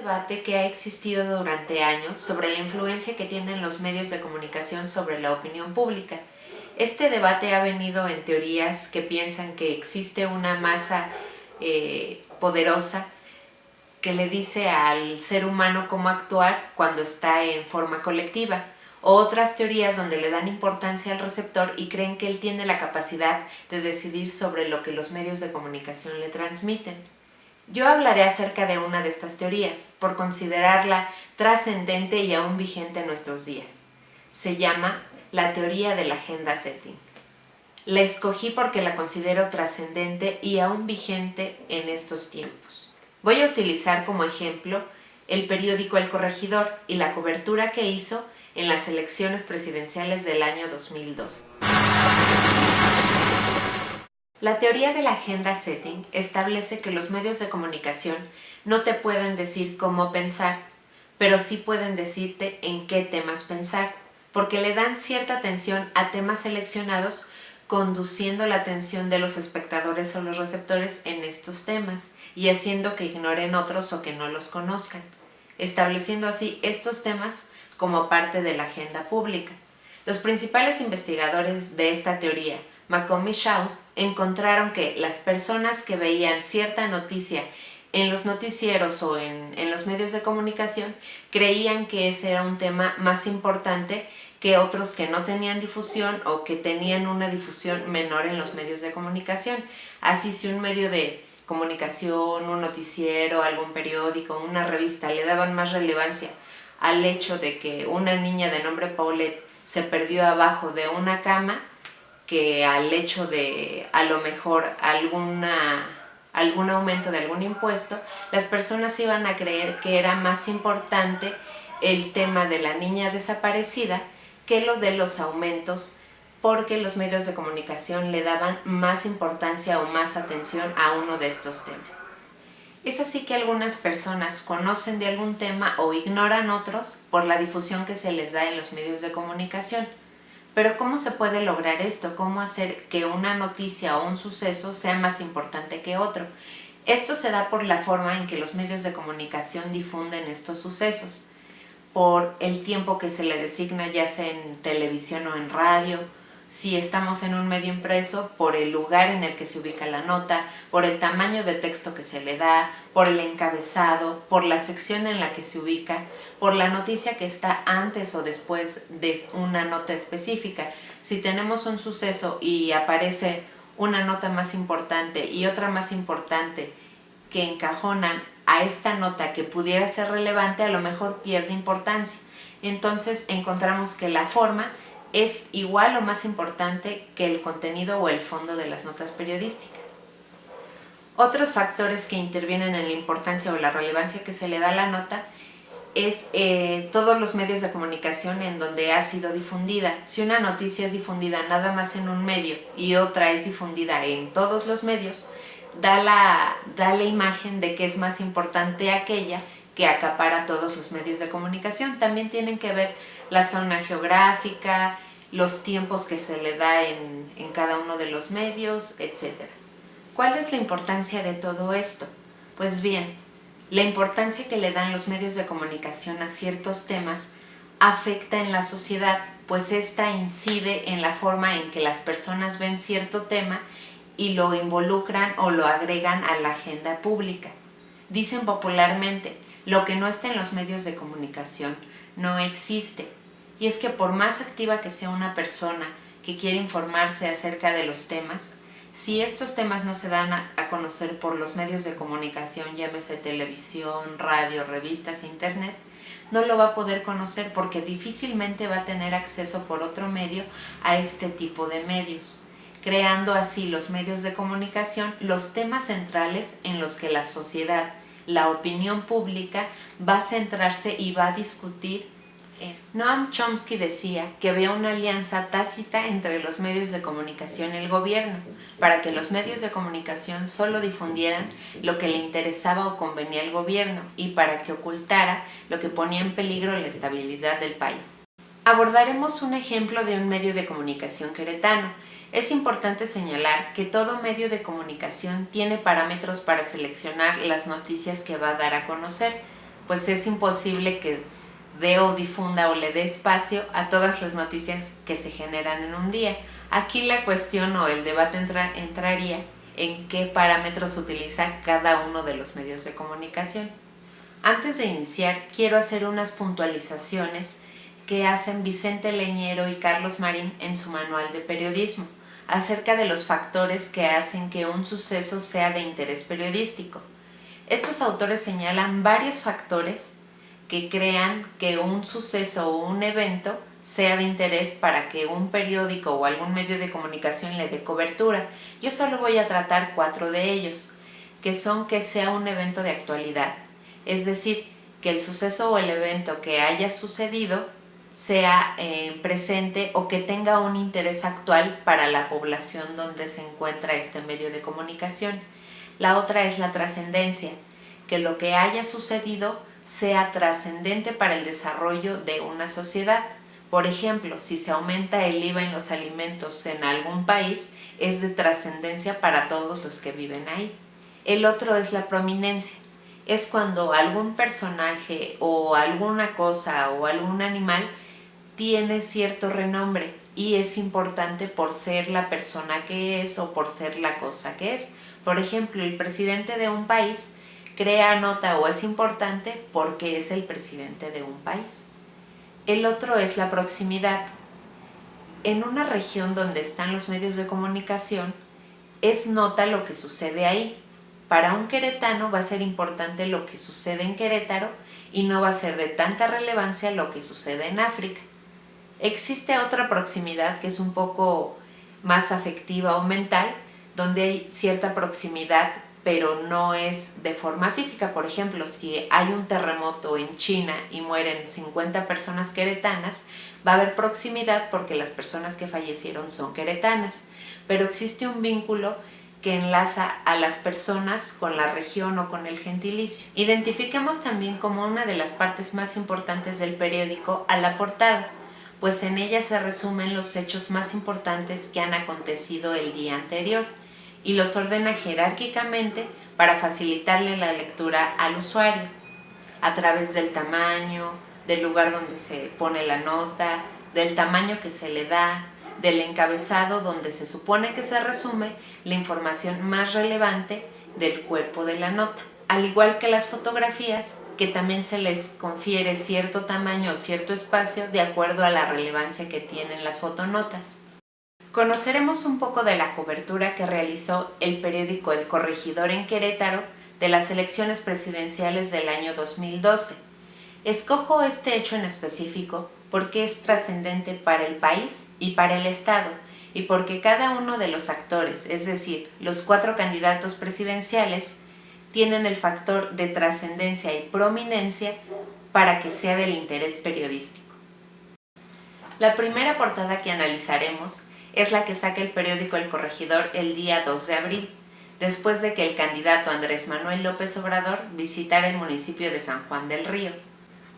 Debate que ha existido durante años sobre la influencia que tienen los medios de comunicación sobre la opinión pública. Este debate ha venido en teorías que piensan que existe una masa poderosa que le dice al ser humano cómo actuar cuando está en forma colectiva, o otras teorías donde le dan importancia al receptor y creen que él tiene la capacidad de decidir sobre lo que los medios de comunicación le transmiten. Yo hablaré acerca de una de estas teorías, por considerarla trascendente y aún vigente en nuestros días. Se llama la teoría de la agenda setting. La escogí porque la considero trascendente y aún vigente en estos tiempos. Voy a utilizar como ejemplo el periódico El Corregidor y la cobertura que hizo en las elecciones presidenciales del año 2002. La teoría de la agenda setting establece que los medios de comunicación no te pueden decir cómo pensar, pero sí pueden decirte en qué temas pensar, porque le dan cierta atención a temas seleccionados, conduciendo la atención de los espectadores o los receptores en estos temas y haciendo que ignoren otros o que no los conozcan, estableciendo así estos temas como parte de la agenda pública. Los principales investigadores de esta teoría, McComb y Shaw, encontraron que las personas que veían cierta noticia en los noticieros o en los medios de comunicación creían que ese era un tema más importante que otros que no tenían difusión o que tenían una difusión menor en los medios de comunicación. Así, si un medio de comunicación, un noticiero, algún periódico, una revista le daban más relevancia al hecho de que una niña de nombre Paulette se perdió abajo de una cama, que al hecho de a lo mejor algún aumento de algún impuesto, las personas iban a creer que era más importante el tema de la niña desaparecida que lo de los aumentos, porque los medios de comunicación le daban más importancia o más atención a uno de estos temas. Es así que algunas personas conocen de algún tema o ignoran otros por la difusión que se les da en los medios de comunicación. Pero ¿cómo se puede lograr esto? ¿Cómo hacer que una noticia o un suceso sea más importante que otro? Esto se da por la forma en que los medios de comunicación difunden estos sucesos, por el tiempo que se le designa, ya sea en televisión o en radio, si estamos en un medio impreso, por el lugar en el que se ubica la nota, por el tamaño de texto que se le da, por el encabezado, por la sección en la que se ubica, por la noticia que está antes o después de una nota específica. Si tenemos un suceso y aparece una nota más importante y otra más importante que encajonan a esta nota que pudiera ser relevante, a lo mejor pierde importancia. Entonces encontramos que la forma es igual o más importante que el contenido o el fondo de las notas periodísticas. Otros factores que intervienen en la importancia o la relevancia que se le da a la nota es todos los medios de comunicación en donde ha sido difundida. Si una noticia es difundida nada más en un medio y otra es difundida en todos los medios, da la imagen de que es más importante aquella que acapara todos los medios de comunicación. También tienen que ver la zona geográfica, los tiempos que se le da en cada uno de los medios, etc. ¿Cuál es la importancia de todo esto? Pues bien, la importancia que le dan los medios de comunicación a ciertos temas afecta en la sociedad, pues esta incide en la forma en que las personas ven cierto tema y lo involucran o lo agregan a la agenda pública. Dicen popularmente, lo que no está en los medios de comunicación no existe. Y es que por más activa que sea una persona que quiere informarse acerca de los temas, si estos temas no se dan a conocer por los medios de comunicación, llámese televisión, radio, revistas, internet, no lo va a poder conocer porque difícilmente va a tener acceso por otro medio a este tipo de medios, creando así los medios de comunicación los temas centrales en los que la sociedad, la opinión pública va a centrarse y va a discutir. Noam Chomsky decía que había una alianza tácita entre los medios de comunicación y el gobierno, para que los medios de comunicación solo difundieran lo que le interesaba o convenía al gobierno y para que ocultara lo que ponía en peligro la estabilidad del país. Abordaremos un ejemplo de un medio de comunicación queretano. Es importante señalar que todo medio de comunicación tiene parámetros para seleccionar las noticias que va a dar a conocer. pues es imposible que dé o difunda o le dé espacio a todas las noticias que se generan en un día. Aquí la cuestión o el debate entraría en qué parámetros utiliza cada uno de los medios de comunicación. Antes de iniciar, quiero hacer unas puntualizaciones que hacen Vicente Leñero y Carlos Marín en su manual de periodismo, acerca de los factores que hacen que un suceso sea de interés periodístico. Estos autores señalan varios factores que crean que un suceso o un evento sea de interés para que un periódico o algún medio de comunicación le dé cobertura. Yo solo voy a tratar 4 de ellos, que son que sea un evento de actualidad, es decir, que el suceso o el evento que haya sucedido sea presente o que tenga un interés actual para la población donde se encuentra este medio de comunicación. La otra es la trascendencia, que lo que haya sucedido sea trascendente para el desarrollo de una sociedad. Por ejemplo, si se aumenta el IVA en los alimentos en algún país, es de trascendencia para todos los que viven ahí. El otro es la prominencia. Es cuando algún personaje o alguna cosa o algún animal tiene cierto renombre y es importante por ser la persona que es o por ser la cosa que es. Por ejemplo, el presidente de un país crea nota o es importante porque es el presidente de un país. El otro es la proximidad. En una región donde están los medios de comunicación, es nota lo que sucede ahí. Para un queretano va a ser importante lo que sucede en Querétaro y no va a ser de tanta relevancia lo que sucede en África. Existe otra proximidad que es un poco más afectiva o mental, donde hay cierta proximidad, pero no es de forma física. Por ejemplo, si hay un terremoto en China y mueren 50 personas queretanas, va a haber proximidad porque las personas que fallecieron son queretanas, pero existe un vínculo que enlaza a las personas con la región o con el gentilicio. Identifiquemos también como una de las partes más importantes del periódico a la portada, pues en ella se resumen los hechos más importantes que han acontecido el día anterior y los ordena jerárquicamente para facilitarle la lectura al usuario, a través del tamaño, del lugar donde se pone la nota, del tamaño que se le da, del encabezado donde se supone que se resume la información más relevante del cuerpo de la nota, al igual que las fotografías, que también se les confiere cierto tamaño o cierto espacio de acuerdo a la relevancia que tienen las fotonotas. Conoceremos un poco de la cobertura que realizó el periódico El Corregidor en Querétaro de las elecciones presidenciales del año 2012. Escojo este hecho en específico porque es trascendente para el país y para el Estado, y porque cada uno de los actores, es decir, los 4 candidatos presidenciales, tienen el factor de trascendencia y prominencia para que sea del interés periodístico. La primera portada que analizaremos es la que saca el periódico El Corregidor el día 2 de abril, después de que el candidato Andrés Manuel López Obrador visitara el municipio de San Juan del Río.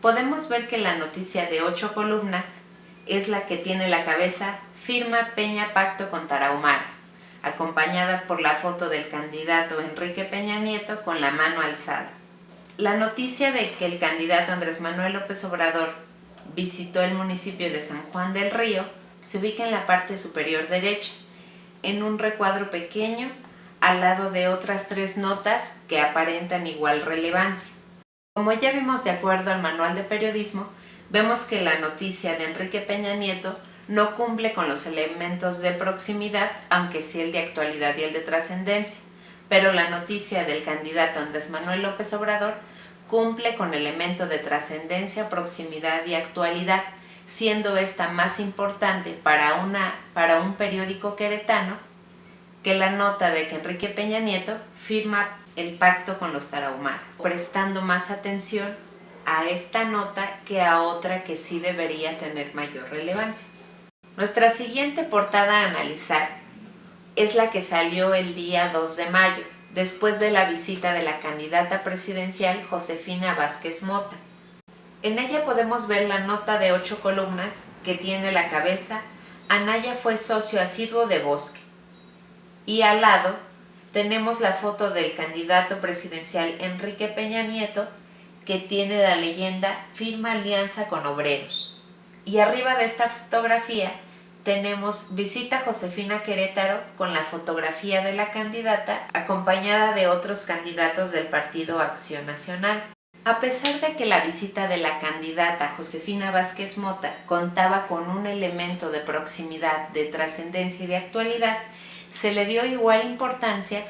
Podemos ver que la noticia de 8 columnas es la que tiene la cabeza "Firma Peña pacto con Tarahumaras", acompañada por la foto del candidato Enrique Peña Nieto con la mano alzada. La noticia de que el candidato Andrés Manuel López Obrador visitó el municipio de San Juan del Río se ubica en la parte superior derecha, en un recuadro pequeño al lado de otras 3 notas que aparentan igual relevancia. Como ya vimos de acuerdo al manual de periodismo, vemos que la noticia de Enrique Peña Nieto no cumple con los elementos de proximidad, aunque sí el de actualidad y el de trascendencia, pero la noticia del candidato Andrés Manuel López Obrador cumple con elemento de trascendencia, proximidad y actualidad, siendo esta más importante para un periódico queretano que la nota de que Enrique Peña Nieto firma el pacto con los tarahumaras, prestando más atención a esta nota que a otra que sí debería tener mayor relevancia. Nuestra siguiente portada a analizar es la que salió el día 2 de mayo, después de la visita de la candidata presidencial Josefina Vázquez Mota. En ella podemos ver la nota de 8 columnas que tiene la cabeza "Anaya fue socio asiduo de Bosque", y al lado tenemos la foto del candidato presidencial Enrique Peña Nieto que tiene la leyenda "Firma alianza con obreros". Y arriba de esta fotografía tenemos "Visita Josefina Querétaro", con la fotografía de la candidata acompañada de otros candidatos del Partido Acción Nacional. A pesar de que la visita de la candidata Josefina Vázquez Mota contaba con un elemento de proximidad, de trascendencia y de actualidad, se le dio igual importancia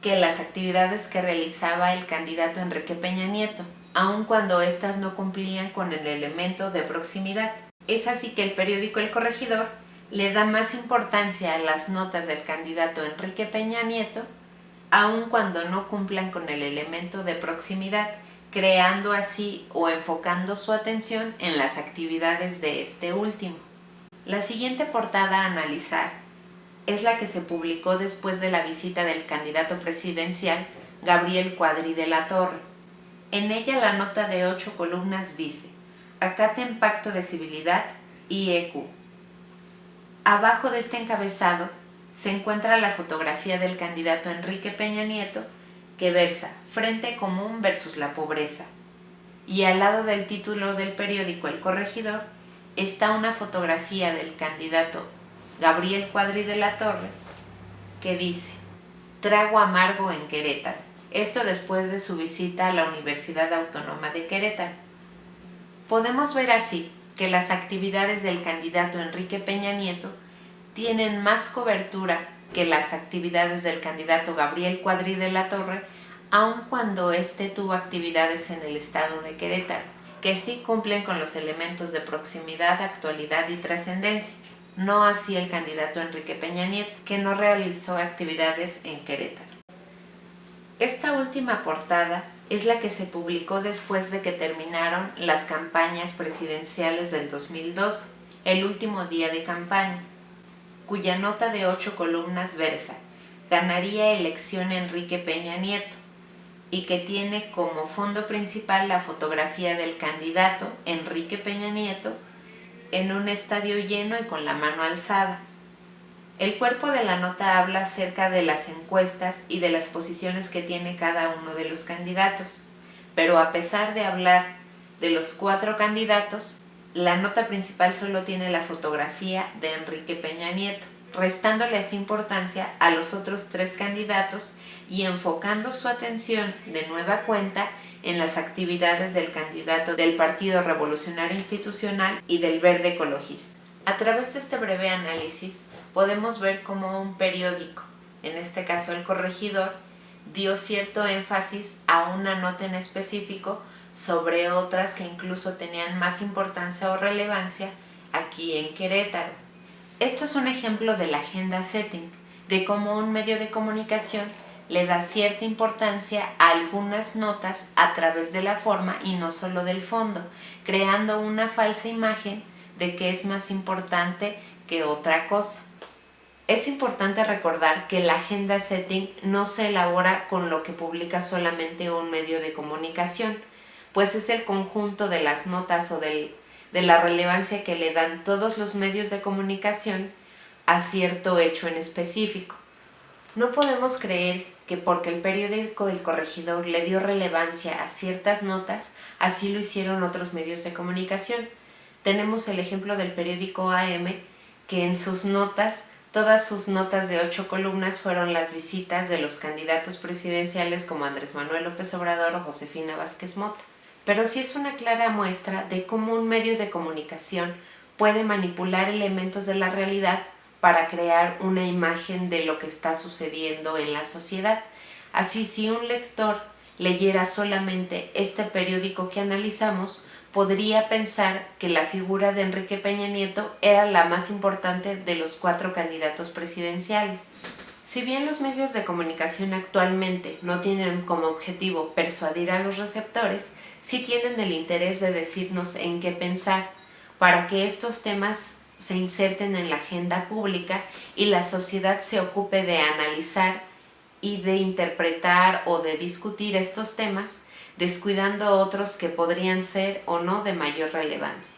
que las actividades que realizaba el candidato Enrique Peña Nieto, aun cuando éstas no cumplían con el elemento de proximidad. Es así que el periódico El Corregidor le da más importancia a las notas del candidato Enrique Peña Nieto, aun cuando no cumplan con el elemento de proximidad, creando así o enfocando su atención en las actividades de este último. La siguiente portada a analizar es la que se publicó después de la visita del candidato presidencial Gabriel Cuadri de la Torre. En ella la nota de 8 columnas dice: "Acaten pacto de civilidad y EQ". Abajo de este encabezado se encuentra la fotografía del candidato Enrique Peña Nieto, que versa "Frente común versus la pobreza", y al lado del título del periódico El Corregidor está una fotografía del candidato Gabriel Cuadri de la Torre que dice: "Trago amargo en Querétaro". Esto después de su visita a la Universidad Autónoma de Querétaro. Podemos ver así que las actividades del candidato Enrique Peña Nieto tienen más cobertura que las actividades del candidato Gabriel Cuadri de la Torre, aun cuando éste tuvo actividades en el estado de Querétaro, que sí cumplen con los elementos de proximidad, actualidad y trascendencia. No así el candidato Enrique Peña Nieto, que no realizó actividades en Querétaro. Esta última portada es la que se publicó después de que terminaron las campañas presidenciales del 2012, el último día de campaña, cuya nota de 8 columnas versa: "Ganaría elección Enrique Peña Nieto", y que tiene como fondo principal la fotografía del candidato Enrique Peña Nieto en un estadio lleno y con la mano alzada. El cuerpo de la nota habla acerca de las encuestas y de las posiciones que tiene cada uno de los candidatos, pero a pesar de hablar de los 4 candidatos, la nota principal solo tiene la fotografía de Enrique Peña Nieto, restándole así importancia a los otros 3 candidatos y enfocando su atención de nueva cuenta en las actividades del candidato del Partido Revolucionario Institucional y del Verde Ecologista. A través de este breve análisis podemos ver cómo un periódico, en este caso El Corregidor, dio cierto énfasis a una nota en específico sobre otras que incluso tenían más importancia o relevancia aquí en Querétaro. Esto es un ejemplo de la agenda setting, de cómo un medio de comunicación le da cierta importancia a algunas notas a través de la forma y no solo del fondo, creando una falsa imagen de que es más importante que otra cosa. Es importante recordar que la agenda setting no se elabora con lo que publica solamente un medio de comunicación, pues es el conjunto de las notas o de la relevancia que le dan todos los medios de comunicación a cierto hecho en específico. No podemos creer que porque el periódico El Corregidor le dio relevancia a ciertas notas, así lo hicieron otros medios de comunicación. Tenemos el ejemplo del periódico AM, que en sus notas, todas sus notas de 8 columnas fueron las visitas de los candidatos presidenciales como Andrés Manuel López Obrador o Josefina Vázquez Mota. Pero sí es una clara muestra de cómo un medio de comunicación puede manipular elementos de la realidad para crear una imagen de lo que está sucediendo en la sociedad. Así, si un lector leyera solamente este periódico que analizamos, podría pensar que la figura de Enrique Peña Nieto era la más importante de los 4 candidatos presidenciales. Si bien los medios de comunicación actualmente no tienen como objetivo persuadir a los receptores, sí tienen el interés de decirnos en qué pensar, para que estos temas se inserten en la agenda pública y la sociedad se ocupe de analizar y de interpretar o de discutir estos temas, descuidando otros que podrían ser o no de mayor relevancia.